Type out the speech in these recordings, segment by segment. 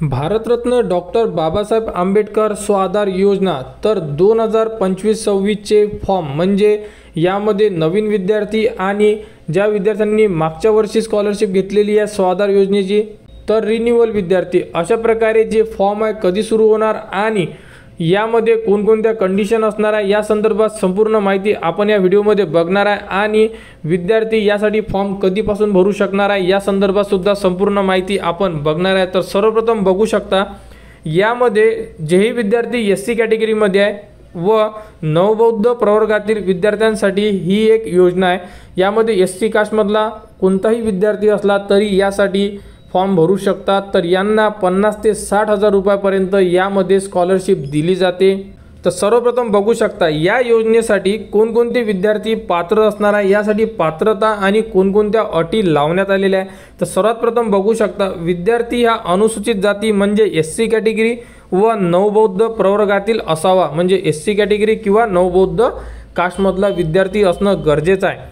Bharat Ratna doctor Babasaheb Ambedkar स्वाधार योजना तर 2025-26चे form म्हणजे यामध्ये नवीन विद्यार्थी आणि ज्या विद्यार्थ्यांनी मागच्या वर्षी स्कॉलरशिप घेतलेली आहे स्वाधार योजनेची तर रिन्यूअल विद्यार्थी अशा प्रकारे जे फॉर्म आहे कधी सुरू होणार आणि यामध्ये कोणकोणत्या कंडिशन असणार आहे या संदर्भात संपूर्ण माहिती आपण या व्हिडिओमध्ये बघणार आहे आणि विद्यार्थी यासाठी फॉर्म कधीपासून भरू शकणार आहे या संदर्भात सुद्धा संपूर्ण माहिती आपण बघणार आहे। तर सर्वप्रथम बघू शकता यामध्ये जेही विद्यार्थी एससी कॅटेगरीमध्ये आहे व नवबौद्ध प्रवर्गातील विद्यार्थ्यांसाठी ही एक योजना आहे। यामध्ये एससी कास्टमधला कोणताही विद्यार्थी असला तरी यासाठी फॉर्म भरू शकतात। तर यांना 50 ते 60 हजार रुपयापर्यंत यामध्ये स्कॉलरशिप दिली जाते। तर सर्वप्रथम बघू शकता या योजनेसाठी कोणकोणते विद्यार्थी पात्र असणार आहे यासाठी पात्रता आणि कोणकोणत्या अटी लावण्यात आलेल्या आहे। तर सर्वात प्रथम बघू शकता विद्यार्थी हा अनुसूचित जाती म्हणजे एससी कॅटेगरी व नवबौद्ध प्रवर्गातील असावा म्हणजे एससी कॅटेगरी किंवा नवबौद्ध कास्टमधला विद्यार्थी असणं गरजेचं आहे।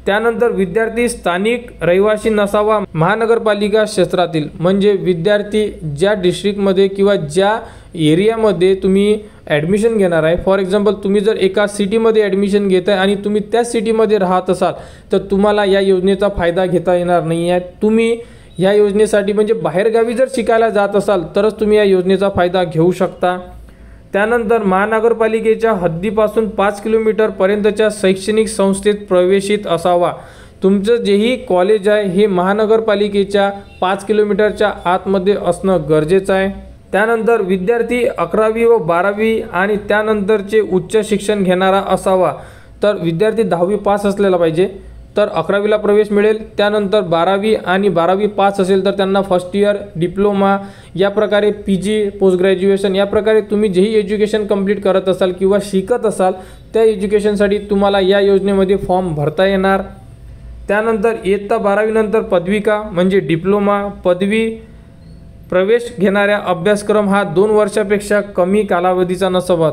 त्यानंतर विद्यार्थी स्थानिक रहिवासी नसावा महानगरपालिका क्षेत्रातील म्हणजे विद्यार्थी ज्या डिस्ट्रिक्टमध्ये किंवा ज्या एरियामध्ये तुम्ही ॲडमिशन घेणार आहे फॉर एक्झाम्पल तुम्ही जर एका सिटीमध्ये ॲडमिशन घेत आहे आणि तुम्ही त्याच सिटीमध्ये राहत असाल तर तुम्हाला या योजनेचा फायदा घेता येणार नाही आहे। तुम्ही या योजनेसाठी म्हणजे बाहेरगावी जर शिकायला जात असाल तरच तुम्ही या योजनेचा फायदा घेऊ शकता। त्यानंतर महानगरपालिकेच्या हद्दीपासून 5 किलोमीटर पर्यंतच्या शैक्षणिक संस्थेत प्रवेशित असावा। तुमचं जेही कॉलेज आहे हे महानगरपालिकेच्या 5 किलोमीटरच्या आतमध्ये असणं गरजेचं आहे। त्यानंतर विद्यार्थी 11वी व 12वी आणि त्यानंतरचे उच्च शिक्षण घेणारा असावा। तर विद्यार्थी 10वी पास असलेला पाहिजे तर 11वीला प्रवेश मिळेल। त्यानंतर 12वी आणि 12वी पास असेल तर त्यांना फर्स्ट इयर डिप्लोमा या प्रकारे पीजी पोस्ट ग्रॅज्युएशन या प्रकारे तुम्ही जेही एज्युकेशन कंप्लीट करत असाल किंवा शिकत असाल त्या एज्युकेशनसाठी तुम्हाला या योजनेमध्ये फॉर्म भरता येणार। त्यानंतर इयत्ता 12वी नंतर पदविका म्हणजे डिप्लोमा पदवी प्रवेश घेणाऱ्या अभ्यासक्रम हा 2 वर्षापेक्षा कमी कालावधीचा नसावा।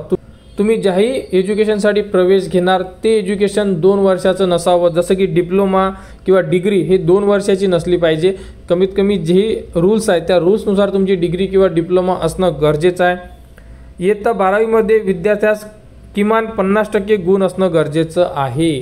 तुम्ही ज्याही एज्युकेशनसाठी प्रवेश घेणार ते एज्युकेशन 2 वर्षाचं नसावं जसं की डिप्लोमा किंवा डिग्री हे 2 वर्षाची नसली पाहिजे। कमीत कमी जेही रूल्स आहेत त्या रूल्सनुसार तुमची डिग्री किंवा डिप्लोमा असणं गरजेचं आहे। इयत्ता 12वीमध्ये विद्यार्थ्यास किमान 50% गुण असणं गरजेचं आहे।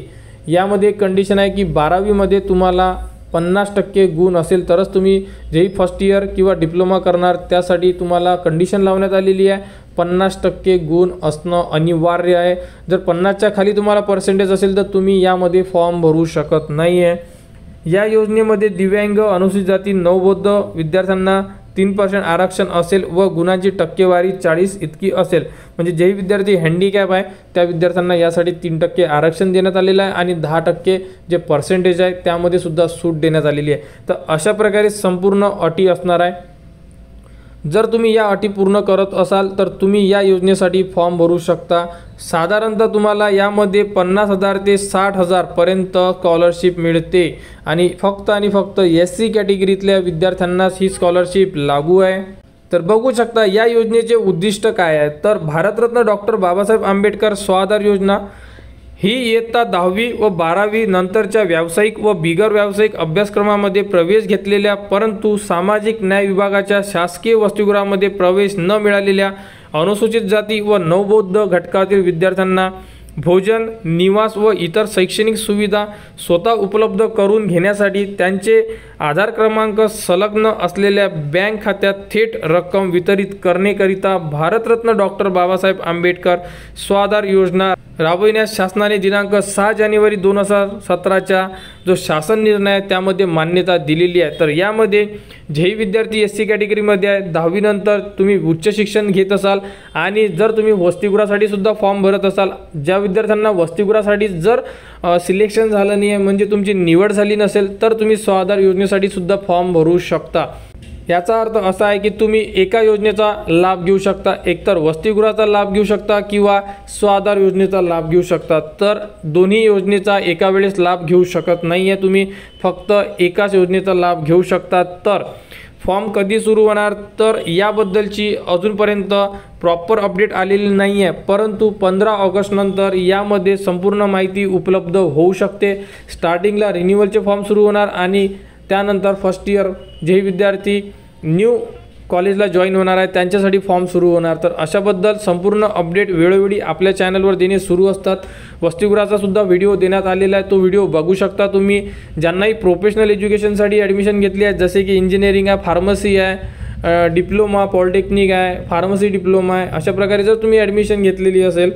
यामध्ये कंडिशन आहे की 12वीमध्ये तुम्हाला 50% गुण असेल तरच तुम्ही जेही फर्स्ट इयर किंवा डिप्लोमा करणार त्यासाठी तुम्हाला कंडिशन लावण्यात आलेली आहे 50% गुण असणं अनिवार्य आहे। जर 50च्या खाली तुम्हाला पर्सेंटेज असेल तर तुम्ही यामध्ये फॉर्म भरू शकत नाही आहे। या योजनेमध्ये दिव्यांग अनुसूचित जाती नवबौद्ध विद्यार्थ्यांना 3% आरक्षण असेल व गुणांची टक्केवारी 40 इतकी असेल म्हणजे जेही विद्यार्थी हँडिकॅप आहे त्या विद्यार्थ्यांना यासाठी 3% आरक्षण देण्यात आलेलं आहे आणि 10% जे पर्सेंटेज आहे त्यामध्ये सुद्धा सूट देण्यात आलेली आहे। तर अशा प्रकारे संपूर्ण अटी असणार आहे। जर तुम्ही या अटी पूर्ण करत असाल तर तुम्ही या योजनेसाठी फॉर्म भरू शकता। साधारणतः तुम्हाला यामध्ये 50,000 ते 60,000 पर्यंत स्कॉलरशिप मिळते आणि फक्त एससी कॅटेगरीतल्या विद्यार्थ्यांनाच ही स्कॉलरशिप लागू आहे। तर बघू शकता या योजनेचे उद्दिष्ट काय आहे तर भारतरत्न डॉक्टर बाबासाहेब आंबेडकर स्वाधार योजना ही इयत्ता 10वी व 12वी नंतरच्या व्यावसायिक व बिगर व्यावसायिक अभ्यासक्रमामध्ये प्रवेश घेतलेल्या परंतु सामाजिक न्याय विभागाच्या शासकीय वसतिगृहामध्ये प्रवेश न मिळालेल्या अनुसूचित जाती व नवबौद्ध घटकातील विद्यार्थ्यांना भोजन निवास व इतर शैक्षणिक सुविधा स्वतः उपलब्ध करून घेण्यासाठी त्यांचे आधार क्रमांक संलग्न असलेल्या बँक खात्यात थेट रक्कम वितरित करण्याकरिता भारतरत्न डॉक्टर बाबासाहेब आंबेडकर स्वाधार योजना राबविण्यास शासनाने दिनांक 6 जानेवारी 2017च्या जो शासन निर्णय आहे त्यामध्ये मान्यता दिलेली आहे। तर यामध्ये जेही विद्यार्थी एससी कॅटेगरीमध्ये आहे 10वी नंतर तुम्ही उच्च शिक्षण घेत असाल आणि जर तुम्ही वसतिगृहासाठी सुद्धा फॉर्म भरत असाल ज्या विद्यार्थ्यांना वसतिगृहासाठी जर सिलेक्शन झालं नाही आहे म्हणजे तुमची निवड झाली नसेल तर तुम्ही स्वाधार योजनेसाठी सुद्धा फॉर्म भरू शकता। याचा अर्थ असा आहे की तुम्ही एका योजनेचा लाभ घेऊ शकता एकतर वसतिगृहाचा लाभ घेऊ शकता किंवा स्वाधार योजनेचा लाभ घेऊ शकता। तर दोन्ही योजनेचा एका वेळेस लाभ घेऊ शकत नाही आहे तुम्ही फक्त एकाच योजनेचा लाभ घेऊ शकता। तर फॉर्म कधी सुरू होणार तर याबद्दलची अजूनपर्यंत प्रॉपर अपडेट आलेली नाही आहे परंतु 15 ऑगस्ट नंतर यामध्ये संपूर्ण माहिती उपलब्ध होऊ शकते। स्टार्टिंगला रिन्यूअलचे फॉर्म सुरू होणार आणि त्यानंतर फर्स्ट इयर जे विद्यार्थी न्यू कॉलेजला जॉईन होणार आहे त्यांच्यासाठी फॉर्म सुरू होणार. तर अशाबद्दल संपूर्ण अपडेट वेळोवेळी आपल्या चॅनलवर देणे सुरू असतात. वसतिगृहाचा सुद्धा व्हिडिओ देण्यात आलेला आहे, तो व्हिडिओ बघू शकता तुम्ही. ज्यांनाही प्रोफेशनल एज्युकेशनसाठी ॲडमिशन घेतली आहे, जसे की इंजिनिअरिंग आहे, फार्मसी आहे, डिप्लोमा, पॉलिटेक्निक आहे, फार्मसी डिप्लोमा आहे, अशा प्रकारे जर तुम्ही ॲडमिशन घेतलेली असेल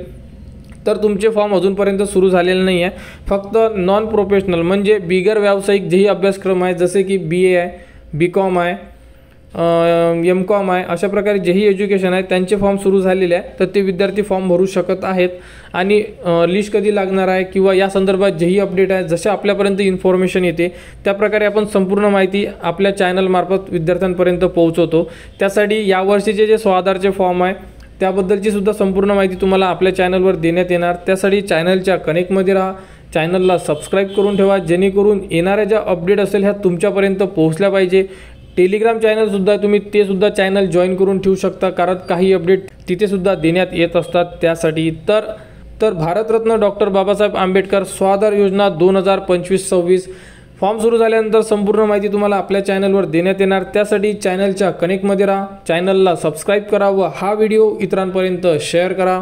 तर तुमचे फॉर्म अजूनपर्यंत सुरू झालेले नाही आहे. फक्त नॉन प्रोफेशनल म्हणजे बिगर व्यावसायिक जेही अभ्यासक्रम आहे, जसे की BA आहे, BCom आहे, MCom आहे, अशा प्रकारे जेही एज्युकेशन आहे त्यांचे फॉर्म सुरू झालेले आहे. तर ते विद्यार्थी फॉर्म भरू शकत आहेत. आणि लिस्ट कधी लागणार आहे किंवा या संदर्भात जेही अपडेट आहे, जसे आपल्यापर्यंत इन्फॉर्मेशन येते त्याप्रकारे आपण संपूर्ण माहिती आपल्या चॅनलमार्फत विद्यार्थ्यांपर्यंत पोहोचवतो. त्यासाठी यावर्षीचे जे स्वाधारचे फॉर्म आहे त्याबद्दलची सुद्धा संपूर्ण माहिती तुम्हाला आपल्या चॅनलवर देण्यात येणार. त्यासाठी चॅनलच्या कनेक्टमध्ये राहा, चॅनलला सबस्क्राईब करून ठेवा, जेणेकरून येणाऱ्या ज्या अपडेट असेल ह्या तुमच्यापर्यंत पोहोचल्या पाहिजे. टेलिग्राम चॅनलसुद्धा तुम्ही ते सुद्धा चॅनल जॉईन करून ठेवू शकता, कारण काही अपडेट तिथे सुद्धा देण्यात येत असतात. त्यासाठी तर भारतरत्न डॉक्टर बाबासाहेब आंबेडकर स्वाधार योजना 2025-26 फॉर्म सुरू झाल्यानंतर संपूर्ण माहिती तुम्हाला आपल्या चॅनलवर देण्यात येणार. त्यासाठी चॅनलच्या कनेक्टमध्ये राहा, चॅनलला सबस्क्राईब करा व हा व्हिडिओ इतरांपर्यंत शेअर करा.